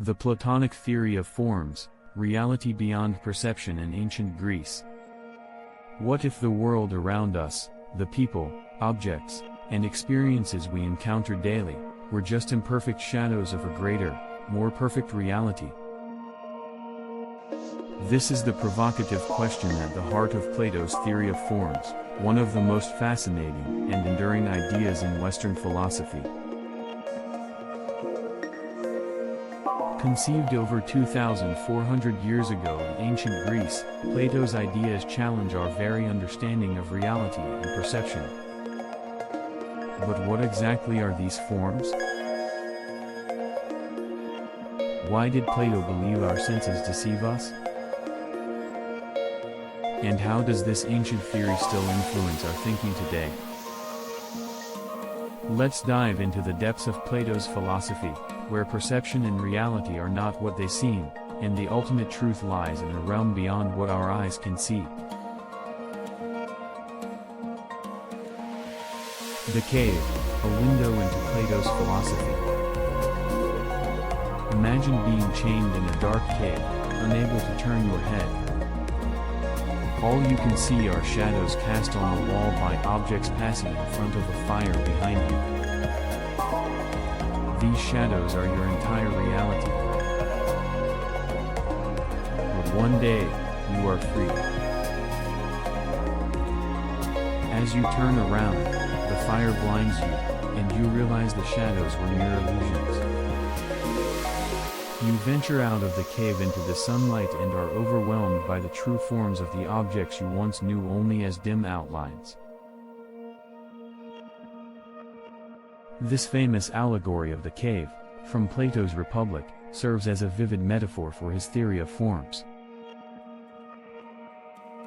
The Platonic Theory of Forms, Reality Beyond Perception in Ancient Greece. What if the world around us, the people, objects, and experiences we encounter daily, were just imperfect shadows of a greater, more perfect reality? This is the provocative question at the heart of Plato's theory of forms, one of the most fascinating and enduring ideas in Western philosophy. Conceived over 2,400 years ago in ancient Greece, Plato's ideas challenge our very understanding of reality and perception. But what exactly are these forms? Why did Plato believe our senses deceive us? And how does this ancient theory still influence our thinking today? Let's dive into the depths of Plato's philosophy, where perception and reality are not what they seem, and the ultimate truth lies in a realm beyond what our eyes can see. The cave, a window into Plato's philosophy. Imagine being chained in a dark cave, unable to turn your head. All you can see are shadows cast on the wall by objects passing in front of a fire behind you. These shadows are your entire reality. But one day, you are free. As you turn around, the fire blinds you, and you realize the shadows were mere illusions. You venture out of the cave into the sunlight and are overwhelmed by the true forms of the objects you once knew only as dim outlines. This famous allegory of the cave, from Plato's Republic, serves as a vivid metaphor for his theory of forms.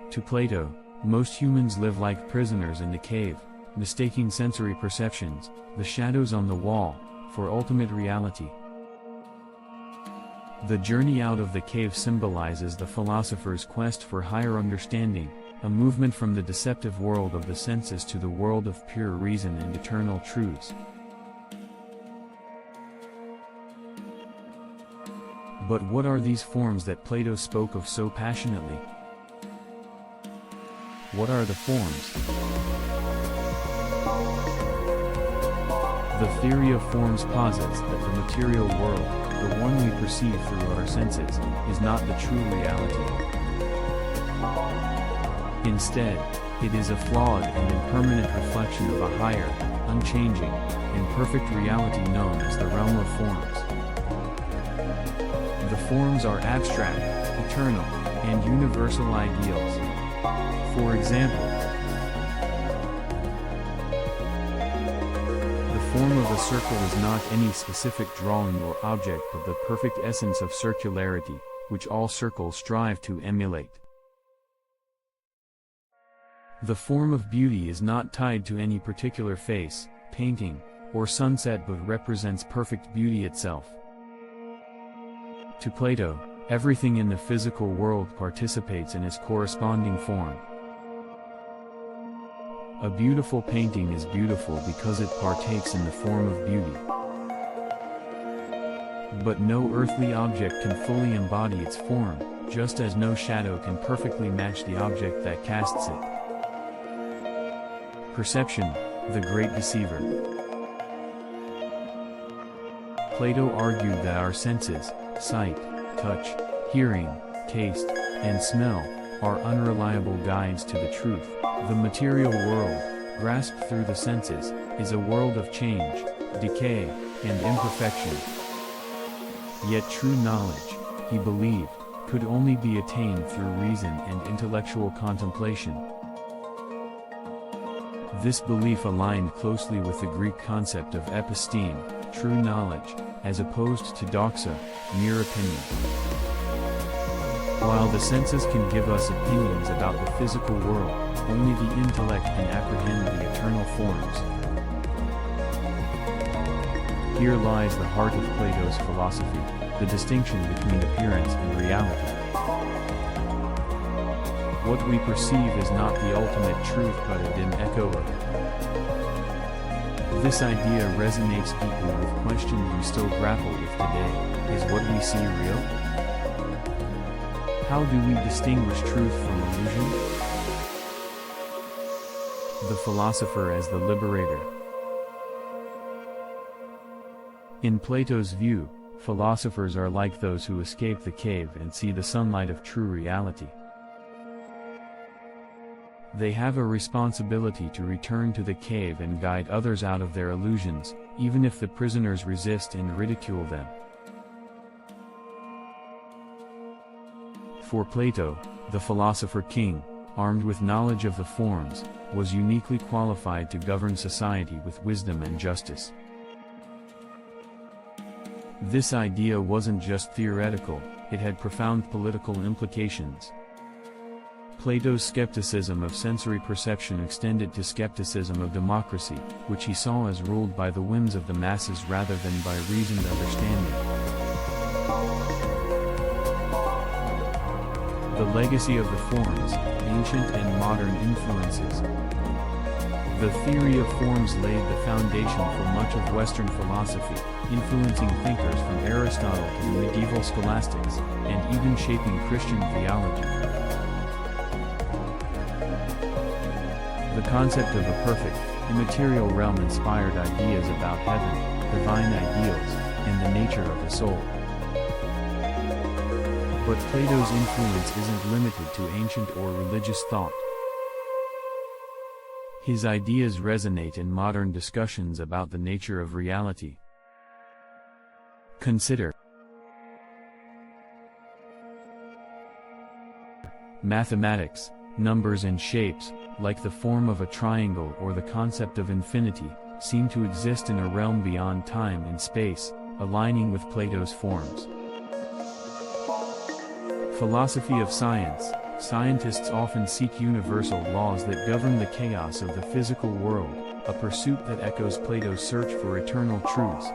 To Plato, most humans live like prisoners in the cave, mistaking sensory perceptions, the shadows on the wall, for ultimate reality. The journey out of the cave symbolizes the philosopher's quest for higher understanding, a movement from the deceptive world of the senses to the world of pure reason and eternal truths. But what are these forms that Plato spoke of so passionately? What are the forms? The theory of forms posits that the material world, the one we perceive through our senses, is not the true reality. Instead, it is a flawed and impermanent reflection of a higher, unchanging, and perfect reality known as the realm of forms. The forms are abstract, eternal, and universal ideals. For example, the form of a circle is not any specific drawing or object but the perfect essence of circularity, which all circles strive to emulate. The form of beauty is not tied to any particular face, painting, or sunset but represents perfect beauty itself. To Plato, everything in the physical world participates in its corresponding form. A beautiful painting is beautiful because it partakes in the form of beauty. But no earthly object can fully embody its form, just as no shadow can perfectly match the object that casts it. Perception, the great deceiver. Plato argued that our senses, sight, touch, hearing, taste, and smell, are unreliable guides to the truth. The material world, grasped through the senses, is a world of change, decay, and imperfection. Yet true knowledge, he believed, could only be attained through reason and intellectual contemplation. This belief aligned closely with the Greek concept of episteme, true knowledge, as opposed to doxa, mere opinion. While the senses can give us opinions about the physical world, only the intellect can apprehend the eternal forms. Here lies the heart of Plato's philosophy, the distinction between appearance and reality. What we perceive is not the ultimate truth but a dim echo of it. This idea resonates deeply with questions we still grapple with today. Is what we see real? How do we distinguish truth from illusion? The philosopher as the liberator. In Plato's view, philosophers are like those who escape the cave and see the sunlight of true reality. They have a responsibility to return to the cave and guide others out of their illusions, even if the prisoners resist and ridicule them. For Plato, the philosopher-king, armed with knowledge of the forms, was uniquely qualified to govern society with wisdom and justice. This idea wasn't just theoretical, it had profound political implications. Plato's skepticism of sensory perception extended to skepticism of democracy, which he saw as ruled by the whims of the masses rather than by reasoned understanding. The legacy of the forms, ancient and modern influences. The theory of forms laid the foundation for much of Western philosophy, influencing thinkers from Aristotle to medieval scholastics, and even shaping Christian theology. The concept of a perfect, immaterial realm inspired ideas about heaven, divine ideals, and the nature of the soul. But Plato's influence isn't limited to ancient or religious thought. His ideas resonate in modern discussions about the nature of reality. Consider mathematics. Numbers and shapes, like the form of a triangle or the concept of infinity, seem to exist in a realm beyond time and space, aligning with Plato's forms. Philosophy of science. Scientists often seek universal laws that govern the chaos of the physical world, a pursuit that echoes Plato's search for eternal truths.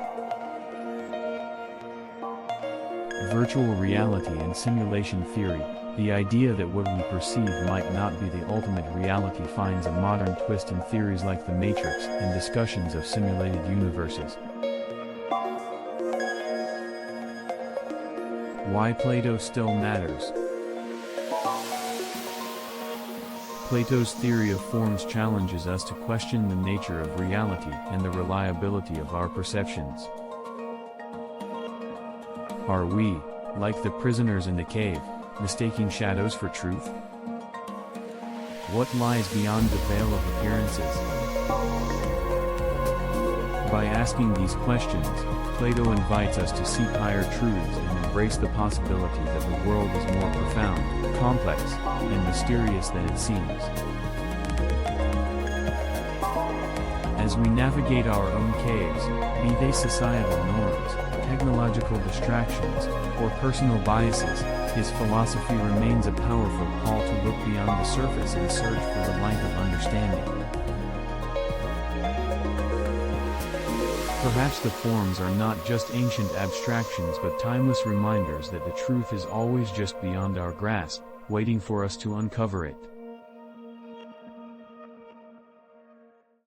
Virtual reality and simulation theory. The idea that what we perceive might not be the ultimate reality finds a modern twist in theories like the Matrix and discussions of simulated universes. Why Plato still matters. Plato's theory of forms challenges us to question the nature of reality and the reliability of our perceptions. Are we, like the prisoners in the cave, mistaking shadows for truth? What lies beyond the veil of appearances? By asking these questions, Plato invites us to seek higher truths and embrace the possibility that the world is more profound, complex, and mysterious than it seems. As we navigate our own caves, be they societal norms, technological distractions, or personal biases, his philosophy remains a powerful call to look beyond the surface and search for the light of understanding. Perhaps the forms are not just ancient abstractions but timeless reminders that the truth is always just beyond our grasp, waiting for us to uncover it.